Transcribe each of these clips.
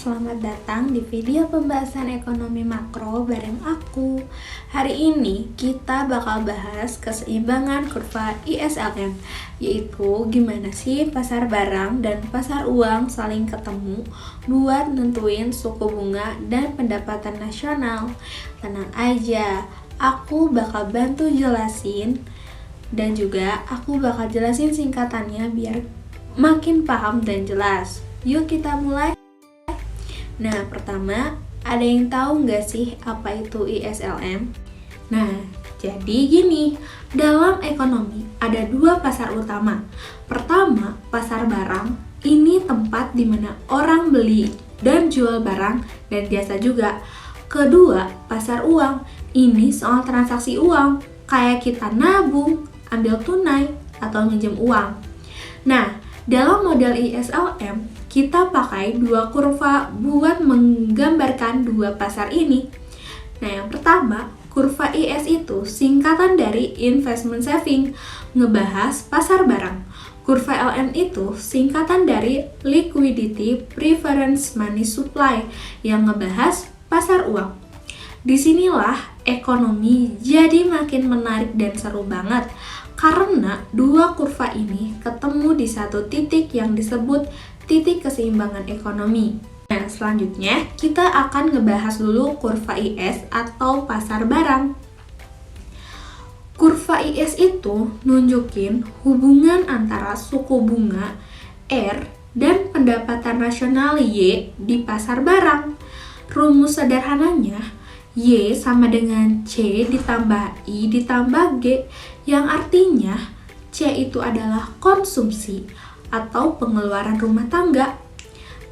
selamat datang di video pembahasan ekonomi makro bareng aku. Hari ini kita bakal bahas keseimbangan kurva ISLM, yaitu gimana sih pasar barang dan pasar uang saling ketemu buat nentuin suku bunga dan pendapatan nasional. Tenang aja, aku bakal bantu jelasin dan juga aku bakal jelasin singkatannya biar makin paham dan jelas. Yuk kita mulai. Nah, pertama, ada yang tahu nggak sih apa itu ISLM? Nah, jadi gini, dalam ekonomi ada dua pasar utama. Pertama, pasar barang. Ini tempat di mana orang beli dan jual barang dan jasa juga. Kedua, pasar uang. Ini soal transaksi uang, kayak kita nabung, ambil tunai, atau minjem uang. Nah, dalam model ISLM, kita pakai dua kurva buat menggambarkan dua pasar ini. Nah, yang pertama, kurva IS itu singkatan dari investment saving, ngebahas pasar barang. Kurva LM itu singkatan dari liquidity preference money supply, yang ngebahas pasar uang. Disinilah ekonomi jadi makin menarik dan seru banget, karena dua kurva ini ketemu di satu titik yang disebut titik keseimbangan ekonomi. Nah, selanjutnya kita akan ngebahas dulu kurva IS atau pasar barang. Kurva IS itu nunjukin hubungan antara suku bunga R dan pendapatan nasional Y di pasar barang. Rumus sederhananya, Y sama dengan C ditambah I ditambah G, yang artinya C itu adalah konsumsi atau pengeluaran rumah tangga,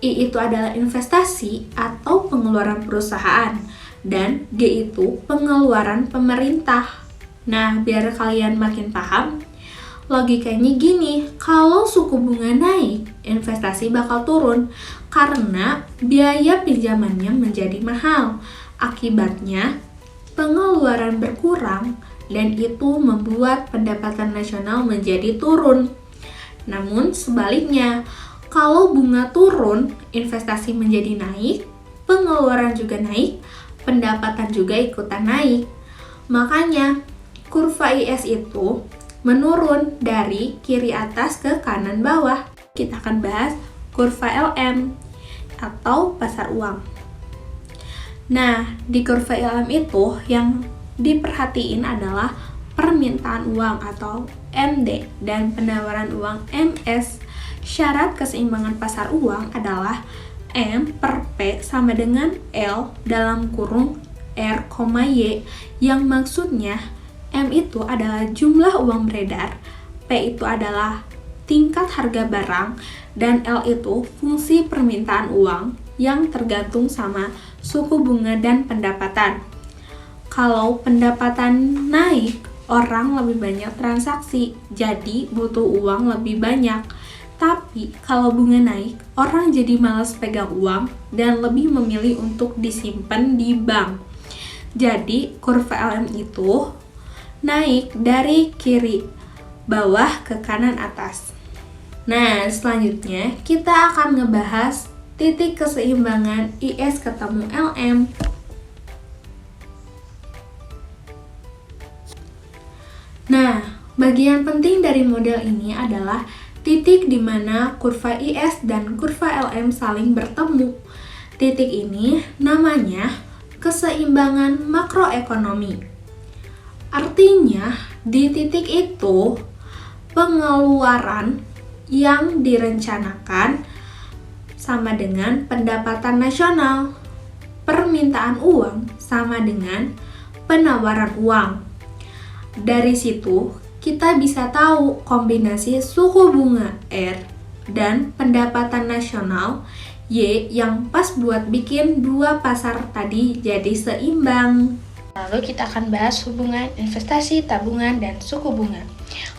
I itu adalah investasi atau pengeluaran perusahaan, dan G itu pengeluaran pemerintah. Nah, biar kalian makin paham, logikanya gini, kalau suku bunga naik, investasi bakal turun karena biaya pinjamannya menjadi mahal. Akibatnya, pengeluaran berkurang dan itu membuat pendapatan nasional menjadi turun. Namun sebaliknya, kalau bunga turun, investasi menjadi naik, pengeluaran juga naik, pendapatan juga ikutan naik. Makanya, kurva IS itu menurun dari kiri atas ke kanan bawah. Kita akan bahas kurva LM atau pasar uang. Nah, di kurva LM itu yang diperhatiin adalah permintaan uang atau MD dan penawaran uang MS. Syarat keseimbangan pasar uang adalah M per P sama dengan L dalam kurung R, Y, yang maksudnya M itu adalah jumlah uang beredar, P itu adalah tingkat harga barang, dan L itu fungsi permintaan uang yang tergantung sama suku bunga dan pendapatan. Kalau pendapatan naik, orang lebih banyak transaksi, jadi butuh uang lebih banyak. Tapi kalau bunga naik, orang jadi malas pegang uang dan lebih memilih untuk disimpan di bank. Jadi kurva LM itu naik dari kiri bawah ke kanan atas. Nah, selanjutnya kita akan ngebahas titik keseimbangan IS ketemu LM. Nah, bagian penting dari model ini adalah titik di mana kurva IS dan kurva LM saling bertemu. Titik ini namanya keseimbangan makroekonomi. Artinya, di titik itu pengeluaran yang direncanakan sama dengan pendapatan nasional, permintaan uang sama dengan penawaran uang. Dari situ, kita bisa tahu kombinasi suku bunga R dan pendapatan nasional Y yang pas buat bikin dua pasar tadi jadi seimbang. Lalu kita akan bahas hubungan investasi, tabungan, dan suku bunga.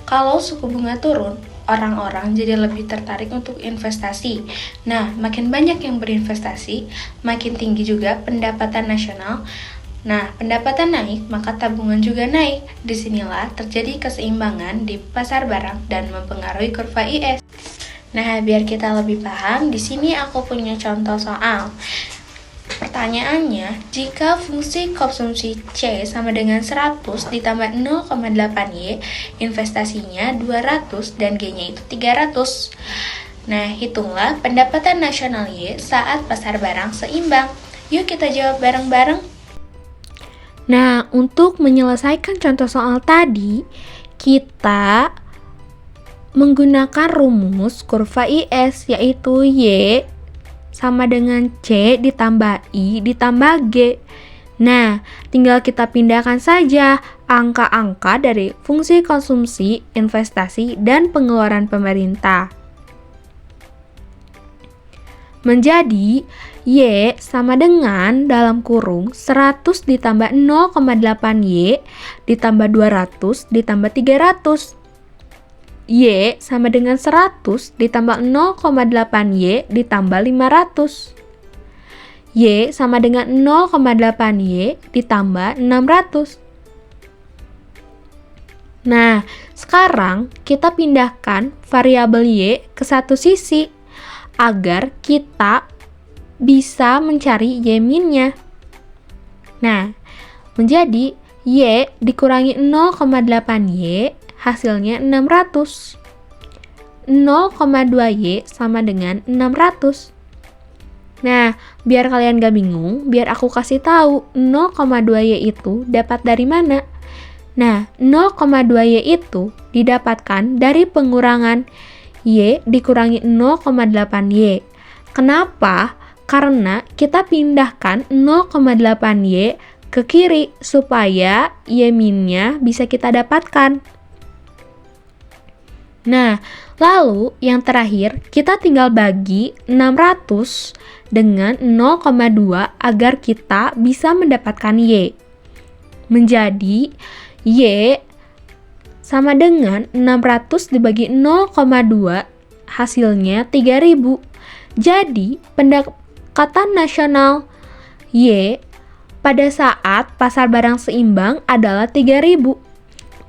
Kalau suku bunga turun, orang-orang jadi lebih tertarik untuk investasi. Nah, makin banyak yang berinvestasi, makin tinggi juga pendapatan nasional. Nah, pendapatan naik, maka tabungan juga naik. Disinilah terjadi keseimbangan di pasar barang dan mempengaruhi kurva IS. Nah, biar kita lebih paham, di sini aku punya contoh soal. Pertanyaannya, jika fungsi konsumsi C sama dengan 100 ditambah 0,8Y, investasinya 200 dan G-nya itu 300. Nah, hitunglah pendapatan nasional Y saat pasar barang seimbang. Yuk kita jawab bareng-bareng. Nah, untuk menyelesaikan contoh soal tadi, kita menggunakan rumus kurva IS, yaitu Y sama dengan C ditambah I ditambah G. Nah, tinggal kita pindahkan saja angka-angka dari fungsi konsumsi, investasi, dan pengeluaran pemerintah. Menjadi Y sama dengan dalam kurung 100 ditambah 0,8Y ditambah 200 ditambah 300. Y sama dengan 100 ditambah 0,8Y ditambah 500. Y sama dengan 0,8Y ditambah 600. Nah, sekarang kita pindahkan variabel Y ke satu sisi agar kita bisa mencari Y min-nya. Nah, menjadi Y dikurangi 0,8Y hasilnya 600. 0,2Y sama dengan 600. Nah, biar kalian gak bingung, biar aku kasih tahu 0,2Y itu dapat dari mana. Nah, 0,2Y itu didapatkan dari pengurangan Y dikurangi 0,8Y. Kenapa? Karena kita pindahkan 0,8Y ke kiri supaya Y min-nya bisa kita dapatkan. Nah, lalu yang terakhir kita tinggal bagi 600 dengan 0,2 agar kita bisa mendapatkan Y. Menjadi Y sama dengan 600 dibagi 0,2 hasilnya 3000. Jadi, pendapatan nasional Y pada saat pasar barang seimbang adalah 3000.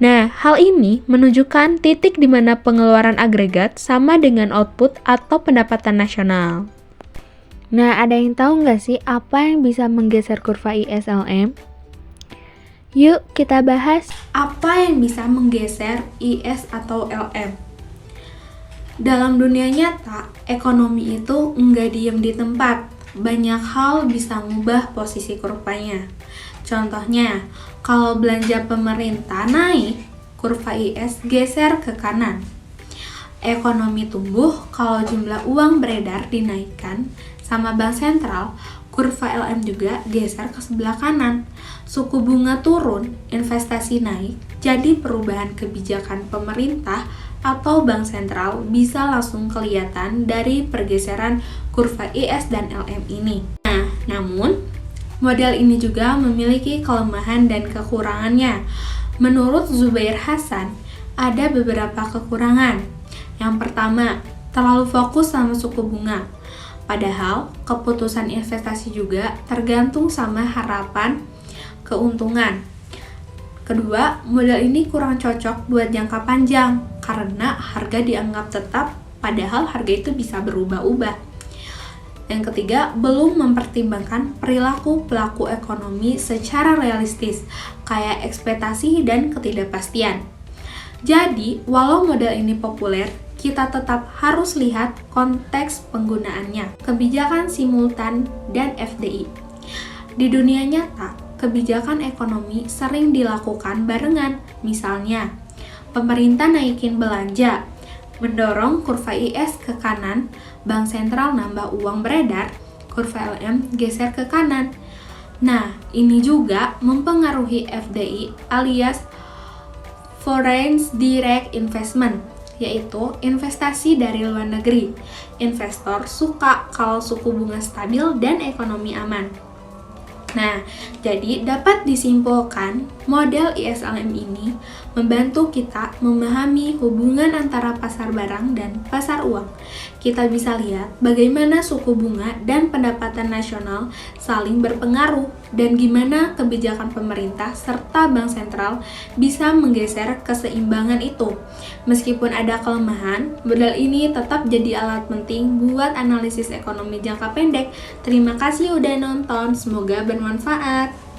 Nah, hal ini menunjukkan titik di mana pengeluaran agregat sama dengan output atau pendapatan nasional. Nah, ada yang tahu nggak sih apa yang bisa menggeser kurva ISLM? Yuk kita bahas. Apa yang bisa menggeser IS atau LM? Dalam dunia nyata, ekonomi itu nggak diem di tempat. Banyak hal bisa mengubah posisi kurvanya. Contohnya, kalau belanja pemerintah naik, kurva IS geser ke kanan. Ekonomi tumbuh kalau jumlah uang beredar dinaikkan, sama bank sentral, kurva LM juga geser ke sebelah kanan. Suku bunga turun, investasi naik, jadi perubahan kebijakan pemerintah atau bank sentral bisa langsung kelihatan dari pergeseran kurva IS dan LM ini. Nah, namun model ini juga memiliki kelemahan dan kekurangannya. Menurut Zubair Hasan, ada beberapa kekurangan. Yang pertama, terlalu fokus sama suku bunga. Padahal, keputusan investasi juga tergantung sama harapan keuntungan. Kedua, model ini kurang cocok buat jangka panjang karena harga dianggap tetap, padahal harga itu bisa berubah-ubah. Yang ketiga, belum mempertimbangkan perilaku pelaku ekonomi secara realistis, kayak ekspektasi dan ketidakpastian. Jadi, walau model ini populer, kita tetap harus lihat konteks penggunaannya, kebijakan simultan, dan FDI. Di dunia nyata, kebijakan ekonomi sering dilakukan barengan, misalnya, pemerintah naikin belanja, mendorong kurva IS ke kanan, bank sentral nambah uang beredar, kurva LM geser ke kanan. Nah, ini juga mempengaruhi FDI alias Foreign Direct Investment, yaitu investasi dari luar negeri. Investor suka kalau suku bunga stabil dan ekonomi aman. Nah, jadi dapat disimpulkan model ISLM ini membantu kita memahami hubungan antara pasar barang dan pasar uang. Kita bisa lihat bagaimana suku bunga dan pendapatan nasional saling berpengaruh dan gimana kebijakan pemerintah serta bank sentral bisa menggeser keseimbangan itu. Meskipun ada kelemahan, model ini tetap jadi alat penting buat analisis ekonomi jangka pendek. Terima kasih udah nonton, semoga bermanfaat.